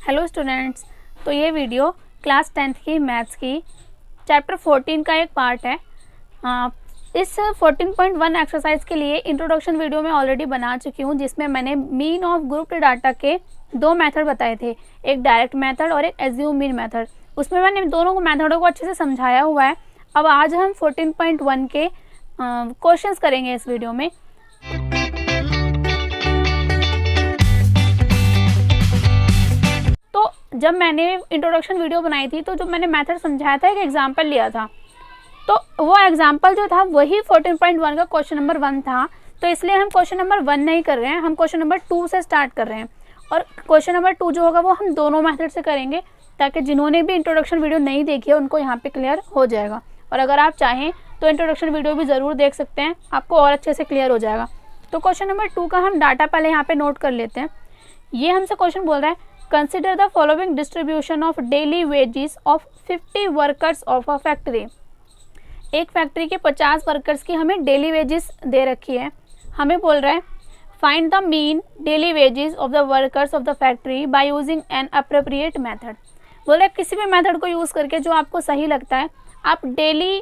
Hello students, तो ये video class 10th की मैथ्स की चैप्टर 14 का एक पार्ट है। इस 14.1 एक्सरसाइज के लिए इंट्रोडक्शन वीडियो मैं ऑलरेडी बना चुकी हूँ, जिसमें मैंने मीन ऑफ ग्रुप डाटा के दो मेथड बताए थे, एक डायरेक्ट मेथड और एक एज्यूम मीन मेथड। उसमें मैंने दोनों मेथडों को अच्छे से समझाया हुआ है। अब आज हम 14.1 के क्वेश्चंस करेंगे इस वीडियो में। तो जब मैंने इंट्रोडक्शन वीडियो बनाई थी तो जो मैंने मेथड समझाया था, एक एग्जांपल लिया था, तो वो एग्जांपल जो था वही 14.1 का क्वेश्चन नंबर 1 था। तो इसलिए हम क्वेश्चन नंबर 1 नहीं कर रहे हैं, हम क्वेश्चन नंबर 2 से स्टार्ट कर रहे हैं। और क्वेश्चन नंबर 2 जो होगा वो हम दोनों मेथड से करेंगे, ताकि जिन्होंने भी इंट्रोडक्शन वीडियो नहीं देखी है उनको यहाँ पे क्लियर हो जाएगा। और अगर आप चाहें तो इंट्रोडक्शन वीडियो भी ज़रूर देख सकते हैं, आपको और अच्छे से क्लियर हो जाएगा। तो क्वेश्चन नंबर 2 का हम डाटा पहले यहाँ पे नोट कर लेते हैं। ये हमसे क्वेश्चन बोल रहा है, consider the following distribution of daily wages of 50 workers of a factory. एक फैक्ट्री के 50 वर्कर्स की हमें डेली वेजेस दे रखी है। हमें बोल रहा है find the mean daily wages of the workers of the factory by using an appropriate method. बोल रहा है किसी भी मेथड को यूज़ करके जो आपको सही लगता है, आप डेली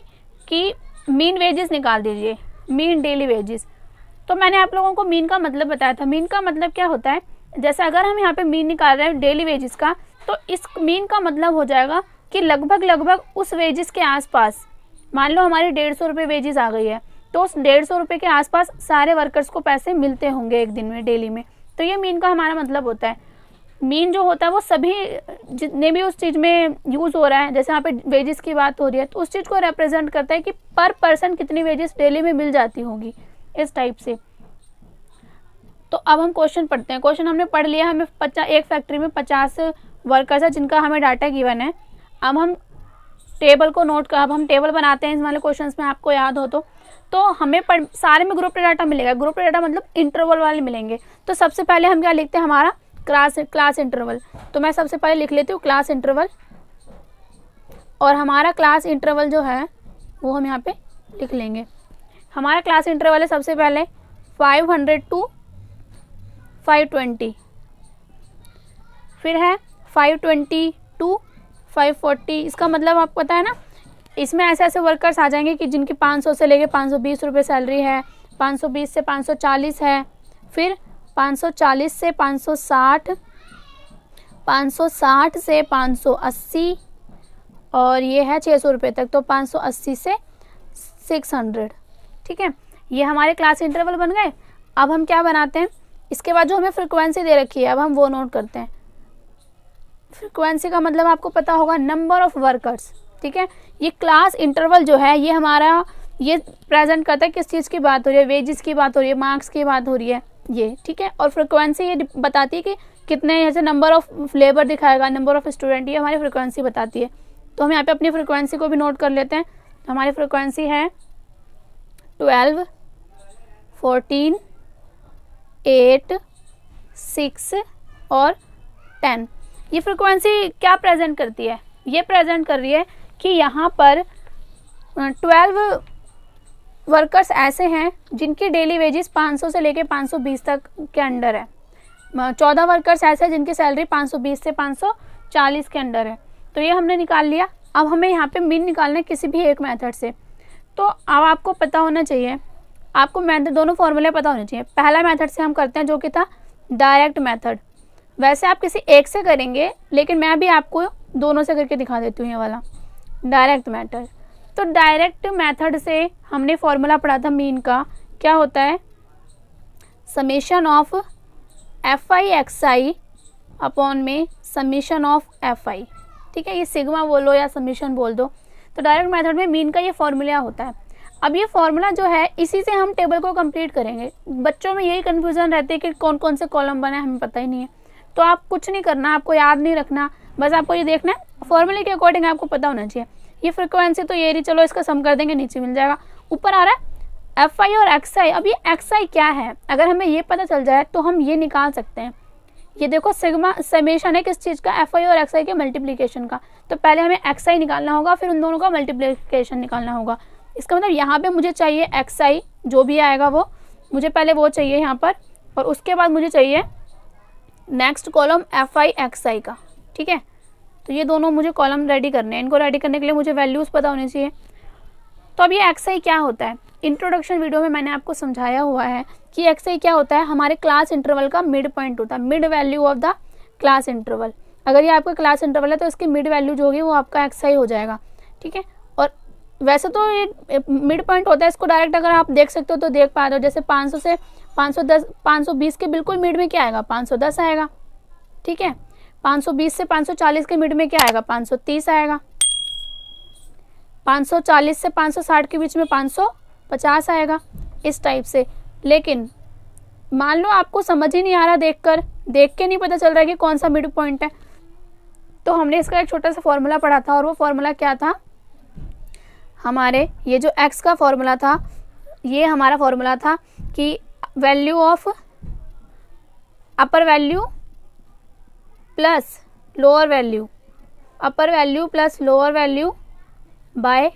की मीन वेजेस निकाल दीजिए, मीन डेली वेजेस। तो मैंने आप लोगों को मीन का मतलब बताया था। मीन का मतलब क्या होता है, जैसे अगर हम यहाँ पे मीन निकाल रहे हैं डेली वेजेस का, तो इस मीन का मतलब हो जाएगा कि लगभग उस वेजेस के आसपास, मान लो हमारी 150 रुपये वेजेस आ गई है, तो उस 150 रुपये के आसपास सारे वर्कर्स को पैसे मिलते होंगे एक दिन में, डेली में। तो ये मीन का हमारा मतलब होता है। मीन जो होता है वो सभी जितने भी उस चीज़ में यूज़ हो रहा है, जैसे यहाँ पे वेजेस की बात हो रही है, तो उस चीज़ को रिप्रेजेंट करता है कि पर पर्सन कितनी वेजेस डेली में मिल जाती होगी, इस टाइप से। तो अब हम क्वेश्चन पढ़ते हैं। क्वेश्चन हमने पढ़ लिया, हमें एक फैक्ट्री में 50 वर्कर्स है जिनका हमें डाटा गिवन है। अब हम टेबल को नोट कर, अब हम टेबल बनाते हैं इस वाले क्वेश्चंस में, आपको याद हो तो हमें सारे में ग्रुप डाटा मिलेगा। ग्रुप डाटा मतलब इंटरवल वाले मिलेंगे। तो सबसे पहले हम क्या लिखते हैं, हमारा क्लास इंटरवल। तो मैं सबसे पहले लिख लेती हूँ क्लास इंटरवल, और हमारा क्लास इंटरवल जो है वो हम यहाँ पे लिख लेंगे। हमारा क्लास इंटरवल है सबसे पहले 500 to 520, फिर है 520 to 540। इसका मतलब आपको पता है ना, इसमें ऐसे ऐसे वर्कर्स आ जाएंगे कि जिनकी 500 से लेके 520 रुपये सैलरी है, 520 से 540 है, फिर 540 से 560, 560 से 580, और ये है 600 रुपये तक, तो 580 से 600। ठीक है, ये हमारे क्लास इंटरवल बन गए। अब हम क्या बनाते हैं, इसके बाद जो हमें फ्रिक्वेंसी दे रखी है, अब हम वो नोट करते हैं। फ्रिक्वेंसी का मतलब आपको पता होगा, नंबर ऑफ वर्कर्स। ठीक है, ये क्लास इंटरवल जो है ये हमारा ये प्रेजेंट करता है किस चीज़ की बात हो रही है, वेजेस की बात हो रही है, मार्क्स की बात हो रही है ये। ठीक है, और फ्रिक्वेंसी ये बताती है कि कितने, जैसे नंबर ऑफ लेबर दिखाएगा, नंबर ऑफ स्टूडेंट, ये हमारी फ्रिक्वेंसी बताती है। तो हम यहाँ पे अपनी फ्रिक्वेंसी को भी नोट कर लेते हैं। तो हमारी फ्रिक्वेंसी है 12, 14, 8, 6 और 10। ये फ्रिक्वेंसी क्या प्रेजेंट करती है, ये प्रेजेंट कर रही है कि यहाँ पर 12 वर्कर्स ऐसे हैं जिनकी डेली वेजेस 500 से लेके 520 तक के अंडर है। 14 वर्कर्स ऐसे हैं जिनकी सैलरी 520 से 540 के अंडर है। तो ये हमने निकाल लिया। अब हमें यहाँ पे मीन निकालना है किसी भी एक मेथड से। तो अब आपको पता होना चाहिए, आपको मेथड दोनों फॉर्मूले पता होने चाहिए। पहला मेथड से हम करते हैं जो कि था डायरेक्ट मेथड। वैसे आप किसी एक से करेंगे, लेकिन मैं भी आपको दोनों से करके दिखा देती हूँ ये वाला डायरेक्ट मेथड। तो डायरेक्ट मेथड से हमने फॉर्मूला पढ़ा था मीन का, क्या होता है, समेशन ऑफ FI/XI अपॉन में समेशन ऑफ FI। ठीक है, ये सिग्मा बोलो या समेशन बोल दो। तो डायरेक्ट मेथड में मीन का ये फॉर्मूला होता है। अब ये फॉर्मूला जो है, इसी से हम टेबल को कंप्लीट करेंगे। बच्चों में यही कन्फ्यूजन रहती है कि कौन कौन से कॉलम बने, हमें पता ही नहीं है। तो आप कुछ नहीं करना, आपको याद नहीं रखना, बस आपको ये देखना है फॉर्मूले के अकॉर्डिंग आपको पता होना चाहिए। ये फ्रिक्वेंसी तो ये रही, चलो इसका सम कर देंगे, नीचे मिल जाएगा। ऊपर आ रहा है FI और XI। अब ये XI क्या है, अगर हमें ये पता चल जाए तो हम ये निकाल सकते हैं। ये देखो सिग्मा समेशन है किस चीज़ का, FI और XI के मल्टीप्लिकेशन का। तो पहले हमें XI निकालना होगा, फिर उन दोनों का मल्टीप्लिकेशन निकालना होगा। इसका मतलब यहाँ पे मुझे चाहिए XI, जो भी आएगा वो मुझे पहले वो चाहिए यहाँ पर, और उसके बाद मुझे चाहिए नेक्स्ट कॉलम FI XI का। ठीक है। तो ये दोनों मुझे कॉलम रेडी करने हैं, इनको रेडी करने के लिए मुझे वैल्यूज़ पता होनी चाहिए। तो अब ये एक्स आई क्या होता है, इंट्रोडक्शन वीडियो में मैंने आपको समझाया हुआ है कि एक्स आई क्या होता है, हमारे क्लास इंटरवल का मिड पॉइंट होता है, mid value of the class interval. अगर ये आपका क्लास इंटरवल है तो इसकी मिड वैल्यू जो होगी वो आपका एक्स आई हो जाएगा, ठीक है। और वैसे तो ये मिड पॉइंट होता है, इसको डायरेक्ट अगर आप देख सकते हो तो देख पा रहे हो, जैसे 500 से 510 520 के बिल्कुल मिड में क्या आएगा, 510 आएगा, ठीक है। 520 से 540 के मिड में क्या आएगा, 530 आएगा। 540 से 560 के बीच में 550 आएगा, इस टाइप से। लेकिन मान लो आपको समझ ही नहीं आ रहा, देख के नहीं पता चल रहा है कि कौन सा मिड पॉइंट है, तो हमने इसका एक छोटा सा फॉर्मूला पढ़ा था, और वो फॉर्मूला क्या था, हमारे ये जो x का फॉर्मूला था, ये हमारा फॉर्मूला था कि value of upper value plus lower value, upper value plus lower value by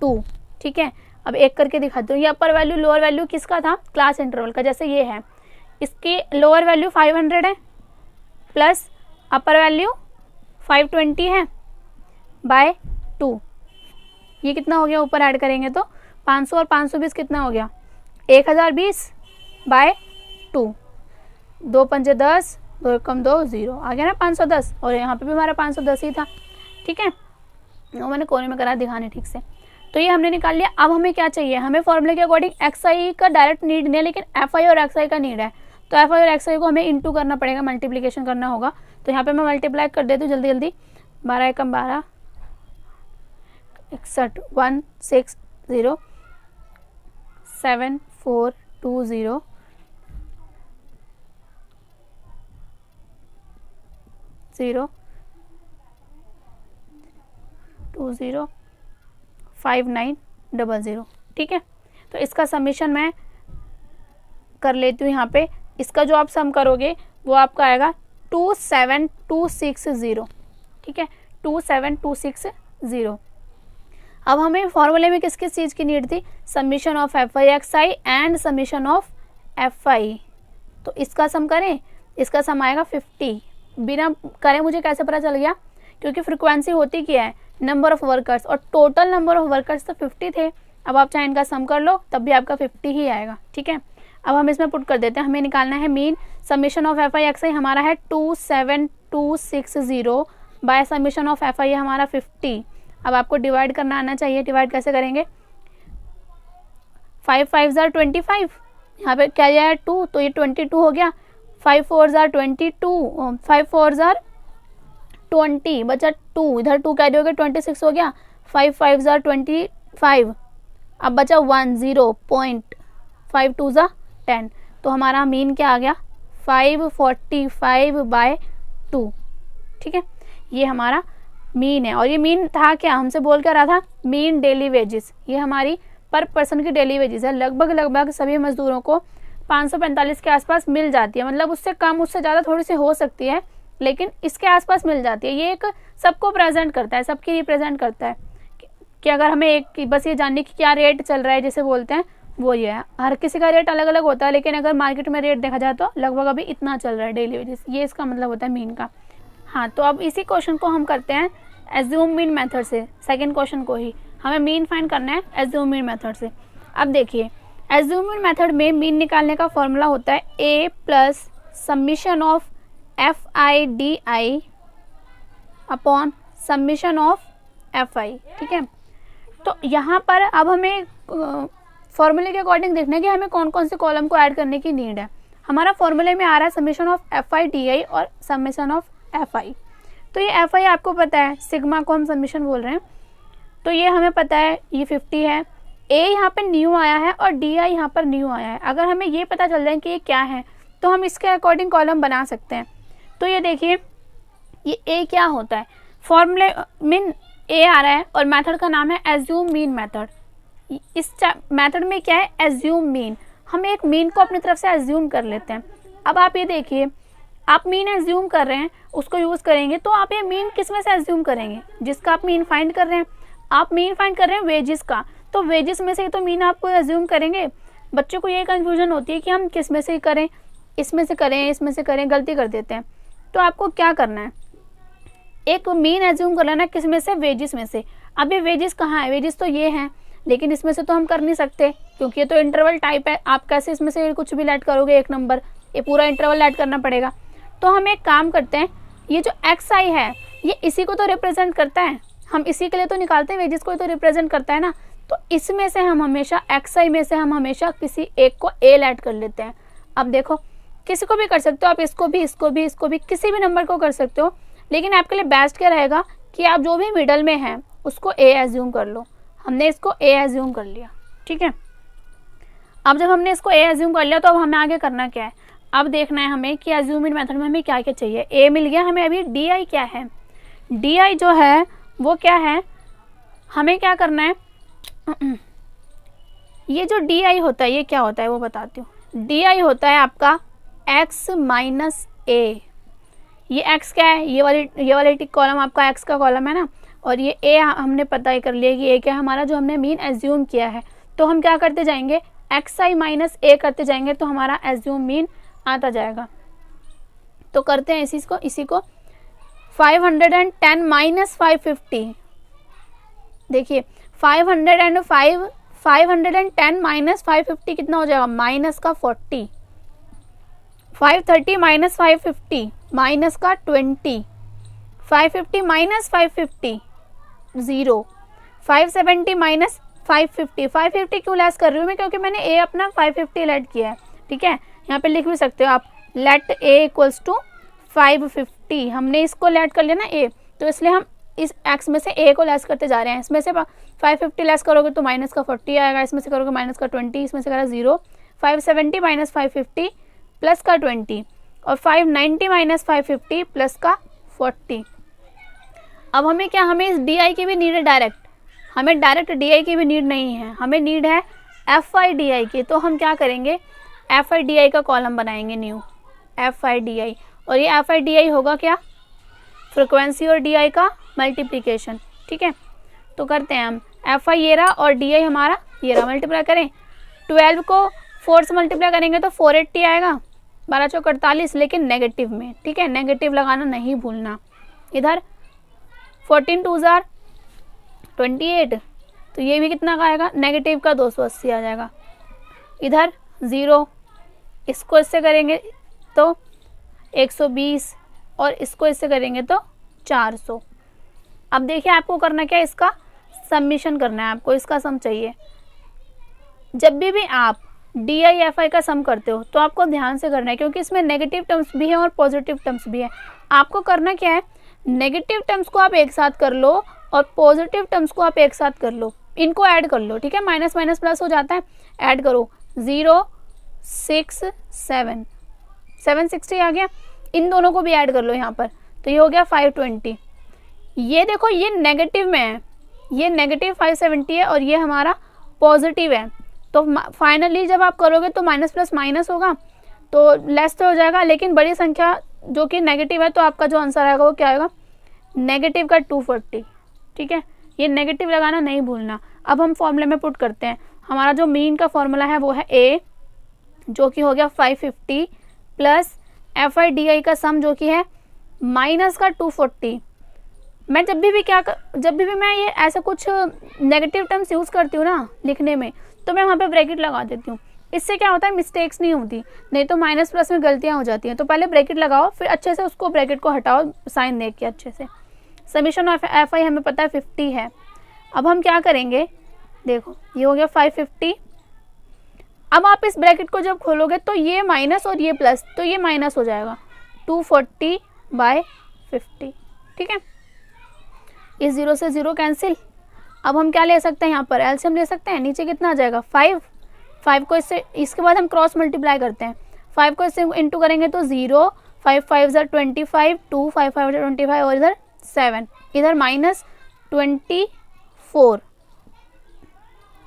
2, ठीक है। अब एक करके दिखाती हूँ। ये अपर वैल्यू लोअर वैल्यू किसका था, क्लास इंटरवल का। जैसे ये है, इसकी लोअर वैल्यू 500 है प्लस अपर वैल्यू 520 है बाय 2। ये कितना हो गया, ऊपर ऐड करेंगे तो 500 और 520 कितना हो गया, 1020 बाय 2। 2 पंजे 10, 2 कम 2 0 आ गया ना 510, और यहाँ पे भी हमारा 510 ही था, ठीक है। वो मैंने कोने में करा दिखाने ठीक से। तो ये हमने निकाल लिया। अब हमें क्या चाहिए, हमें फॉर्मूले के अकॉर्डिंग एक्स आई का डायरेक्ट नीड नहीं है, लेकिन एफ आई और एक्स आई का नीड है। तो एफ आई और एक्स आई को हमें इंटू करना पड़ेगा, मल्टीप्लीकेशन करना होगा। तो यहाँ पे मैं मल्टीप्लाई कर देती हूँ जल्दी जल्दी। 12 एकम 12, 61 160 7420 0 20 5900, ठीक है। तो इसका समीशन मैं कर लेती हूँ यहाँ पे। इसका जो आप सम करोगे वो आपका आएगा 27260, ठीक है, 27260। अब हमें फॉर्मूले में किस किस चीज़ की नीड थी, summation of F I X I and summation of F आई। तो इसका सम करें, इसका सम आएगा 50। बिना करें मुझे कैसे पता चल गया, क्योंकि फ्रिक्वेंसी होती क्या है, नंबर ऑफ वर्कर्स, और टोटल नंबर ऑफ वर्कर्स तो 50 थे। अब आप चाहे इनका सम कर लो तब भी आपका 50 ही आएगा, ठीक है। अब हम इसमें पुट कर देते हैं, हमें निकालना है mean. Summation of F I X I हमारा है 27260 by summation of F I हमारा 50। अब आपको डिवाइड करना आना चाहिए। डिवाइड कैसे करेंगे, 5 5 25, यहाँ पे क्या आया 2, तो ये 22 हो गया। 5 4 22, 5 4 20 बचा 2, इधर 2 कैरी हो गया 26 हो गया। 5 5 25, अब बचा 1 0 पॉइंट 5 2 10। तो हमारा मीन क्या आ गया, 545 बाय 2, ठीक है। ये हमारा मीन है। और ये मीन था क्या, हमसे बोल क्या रहा था, मीन डेली वेजेस। ये हमारी पर पर्सन की डेली वेजेस है। लगभग सभी मजदूरों को 545 के आसपास मिल जाती है, मतलब उससे कम उससे ज़्यादा थोड़ी सी हो सकती है, लेकिन इसके आसपास मिल जाती है। ये एक सबको प्रेजेंट करता है, सबकी रिप्रेजेंट करता है कि अगर हमें एक बस ये जानने की क्या रेट चल रहा है जिसे बोलते हैं, वो ये है। हर किसी का रेट अलग अलग होता है, लेकिन अगर मार्केट में रेट देखा जाए तो लगभग अभी इतना चल रहा है डेली वेजेस। ये इसका मतलब होता है मीन का। हाँ, तो अब इसी क्वेश्चन को हम करते हैं एज्यूम मीन मेथड से। सेकंड क्वेश्चन को ही हमें मीन फाइंड करना है एज्यूम मीन मेथड से। अब देखिए, एज्यूम मीन मेथड में मीन निकालने का फॉर्मूला होता है A plus summation of F I D I upon summation of F I, ठीक है। तो यहाँ पर अब हमें फॉर्मूले के अकॉर्डिंग देखना है कि हमें कौन कौन से कॉलम को ऐड करने की नीड है। हमारा फॉर्मूले में आ रहा है summation of F I D आई और समीशन ऑफ एफ आई। तो ये एफ आई आपको पता है, सिग्मा को हम समीशन बोल रहे हैं, तो ये हमें पता है ये 50 है। ए यहाँ पे न्यू आया है और डी आई यहाँ पर न्यू आया है। अगर हमें ये पता चल जाए कि ये क्या है तो हम इसके अकॉर्डिंग कॉलम बना सकते हैं। तो ये देखिए, ये ए क्या होता है, फॉर्मूले मीन ए आ रहा है और मेथड का नाम है एज्यूम मीन मेथड। इस मेथड में क्या है, एज्यूम मीन। हम एक मीन को अपनी तरफ से एज्यूम कर लेते हैं। अब आप ये देखिए, आप मीन एज्यूम कर रहे हैं, उसको यूज़ करेंगे, तो आप ये मीन किस में से एज्यूम करेंगे, जिसका आप मीन फाइंड कर रहे हैं। आप मीन फाइंड कर रहे हैं वेजेस का, तो वेजेस में से ही तो मीन आप एज्यूम करेंगे। बच्चों को ये कन्फ्यूजन होती है कि हम किस में से करें, इसमें से करें, इसमें से करें, गलती कर देते हैं। तो आपको क्या करना है, एक मीन एज्यूम कर लेना, किस में से, वेजेस में से। अब ये वेजेस कहाँ है, वेजेस तो ये हैं, लेकिन इसमें से तो हम कर नहीं सकते क्योंकि ये तो इंटरवल टाइप है। आप कैसे इसमें से कुछ भी ऐड करोगे, एक नंबर, ये पूरा इंटरवल ऐड करना पड़ेगा। तो हम एक काम करते हैं, ये जो एक्स आई है ये इसी को तो रिप्रेजेंट करता है, हम इसी के लिए तो निकालते हैं, वेजेस को तो रिप्रेजेंट करता है ना। तो इसमें से हम हमेशा एक्स आई में से हम हमेशा किसी एक को एल ऐड कर लेते हैं। अब देखो किसी को भी कर सकते हो आप, इसको भी, इसको भी, इसको भी, किसी भी नंबर को कर सकते हो, लेकिन आपके लिए बेस्ट क्या रहेगा कि आप जो भी मिडल में है उसको ए एज्यूम कर लो। हमने इसको ए एज्यूम कर लिया, ठीक है। अब जब हमने इसको ए एज्यूम कर लिया तो अब हमें आगे करना क्या है, अब देखना है हमें कि एज्यूमिंग मेथड में हमें क्या क्या चाहिए। ए मिल गया हमें, अभी डी आई क्या है, डी आई जो है वो क्या है, हमें क्या करना है ये जो डी आई होता है ये क्या होता है वो बताती हूँ। डी आई होता है आपका x माइनस ए, ये x क्या है, ये वाली टिक कॉलम आपका x का कॉलम है ना, और ये a हमने पता ही कर लिया कि a क्या है हमारा, जो हमने मीन एज्यूम किया है। तो हम क्या करते जाएंगे, एक्स आई माइनस ए करते जाएंगे तो हमारा एज्यूम मीन आता जाएगा। तो करते हैं इसी को 510 माइनस 550, देखिए 510 माइनस 550 कितना हो जाएगा, माइनस का 40, 530 माइनस 550 माइनस का 20, 550 माइनस 550 0, 570 माइनस 550, 550 क्यों लेस कर रही हूँ मैं, क्योंकि मैंने ए अपना 550 लेट किया है, ठीक है। यहाँ पे लिख भी सकते हो आप, लेट ए इक्वल्स टू 550, हमने इसको लेट कर लिया ना ए, तो इसलिए हम इस एक्स में से ए को लेस करते जा रहे हैं। इसमें से 550 लेस करोगे तो माइनस का 40 आएगा, इसमें से करोगे माइनस का 20, इसमें से करा 0, 570 माइनस 550 प्लस का 20, और 590 माइनस 550 प्लस का 40। अब हमें क्या, हमें इस डी आई की भी नीड है डायरेक्ट, हमें डायरेक्ट डी आई की भी नीड नहीं है, हमें नीड है एफ आई डी आई की। तो हम क्या करेंगे, एफ आई डी आई का कॉलम बनाएंगे, न्यू एफ आई डी आई, और ये एफ आई डी आई होगा क्या, फ्रिक्वेंसी और डी आई का मल्टीप्लिकेशन, ठीक है। तो करते हैं हम एफ आई ये रहा और डी आई हमारा ये रहा, मल्टीप्लाई करें, 12 को 4 से मल्टीप्लाई करेंगे तो 480 आएगा, 12 चौक 48, लेकिन नेगेटिव में, ठीक है, नेगेटिव लगाना नहीं भूलना। इधर 14 2 जार 28, तो ये भी कितना का आएगा, नेगेटिव का 280 आ जाएगा। इधर 0, इसको इससे करेंगे तो 120, और इसको इससे करेंगे तो 400। अब देखिए आपको करना क्या है, इसका सबमिशन करना है, आपको इसका सम चाहिए। जब भी आप डी आई एफ आई का सम करते हो तो आपको ध्यान से करना है, क्योंकि इसमें नेगेटिव टर्म्स भी है और पॉजिटिव टर्म्स भी है। आपको करना क्या है, नेगेटिव टर्म्स को आप एक साथ कर लो और पॉजिटिव टर्म्स को आप एक साथ कर लो, इनको ऐड कर लो, ठीक है, माइनस माइनस प्लस हो जाता है, ऐड करो, 0 6 7 760 आ गया, इन दोनों को भी ऐड कर लो यहाँ पर, तो ये हो गया 520। ये देखो ये नेगेटिव में है, ये नेगेटिव 570 है और ये हमारा पॉजिटिव है। तो फाइनली जब आप करोगे तो माइनस प्लस माइनस होगा, तो लेस तो हो जाएगा, लेकिन बड़ी संख्या जो कि नेगेटिव है, तो आपका जो आंसर आएगा वो क्या आएगा, नेगेटिव का 240, ठीक है। ये नेगेटिव लगाना नहीं भूलना। अब हम फॉर्मूले में पुट करते हैं, हमारा जो मीन का फॉर्मूला है वो है ए, जो कि हो गया 550 प्लस एफ आई डी आई का सम जो कि है माइनस का 240। मैं जब भी मैं ये ऐसा कुछ नेगेटिव टर्म्स यूज़ करती हूँ ना लिखने में, तो मैं वहाँ पे ब्रैकेट लगा देती हूँ, इससे क्या होता है, मिस्टेक्स नहीं होती, नहीं तो माइनस प्लस में गलतियाँ हो जाती हैं। तो पहले ब्रैकेट लगाओ, फिर अच्छे से उसको ब्रैकेट को हटाओ साइन देख के अच्छे से। समीशन ऑफ एफ आई हमें पता है 50 है। अब हम क्या करेंगे, देखो ये हो गया 550। अब आप इस ब्रैकेट को जब खोलोगे तो ये माइनस और ये प्लस, तो ये माइनस हो जाएगा, 240/50, ठीक है। इस 0 से 0 कैंसिल। अब हम क्या ले सकते हैं, यहाँ पर एलसीएम ले सकते हैं, नीचे कितना आ जाएगा 5 को इससे, इसके बाद हम क्रॉस मल्टीप्लाई करते हैं, 5 को इससे इंटू करेंगे तो 0, 5 5 25, 2 5 5 25, और इधर 7, इधर -24,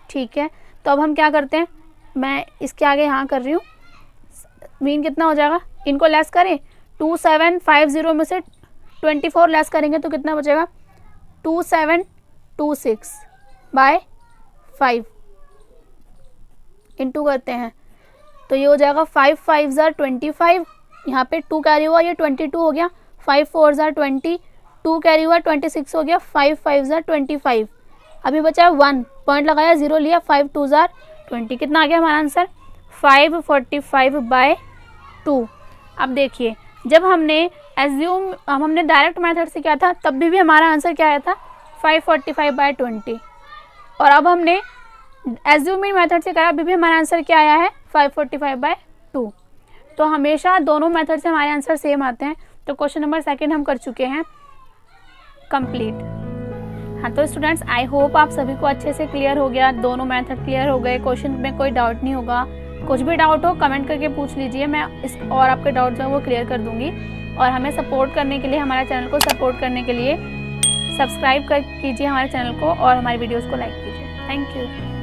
ठीक है। तो अब हम क्या करते हैं, मैं इसके आगे यहाँ कर रही हूँ, मीन कितना हो जाएगा, इनको लेस करें, 2750 में से 24 लेस करेंगे तो कितना बचेगा, 2726/5 इंटू करते हैं तो ये हो जाएगा 5 5 25, यहाँ पे 2 कैरी हुआ, ये 22 हो गया, 5 4 20, 2 कैरी हुआ 26 हो गया, 5 5 ज़ा 25, अभी बचा 1 पॉइंट लगाया 0 लिया, 5 2 ज़ा 20, कितना आ गया हमारा आंसर 545/2। अब देखिए जब हमने हमने डायरेक्ट मेथड से किया था तब भी हमारा आंसर क्या आया था 545/20, और अब हमने एज्यूमिंग मेथड से करा, अभी भी हमारा आंसर क्या आया है 545/2। तो हमेशा दोनों मेथड से हमारे आंसर सेम आते हैं। तो क्वेश्चन नंबर 2 हम कर चुके हैं कंप्लीट। हाँ तो स्टूडेंट्स आई होप आप सभी को अच्छे से क्लियर हो गया, दोनों मेथड क्लियर हो गए, क्वेश्चन में कोई डाउट नहीं होगा। कुछ भी डाउट हो कमेंट करके पूछ लीजिए, मैं और आपके डाउट जो है वो क्लियर कर दूंगी। और हमें सपोर्ट करने के लिए, हमारे चैनल को सपोर्ट करने के लिए सब्सक्राइब कीजिए हमारे चैनल को और हमारी वीडियोज़ को लाइक कीजिए। Thank you.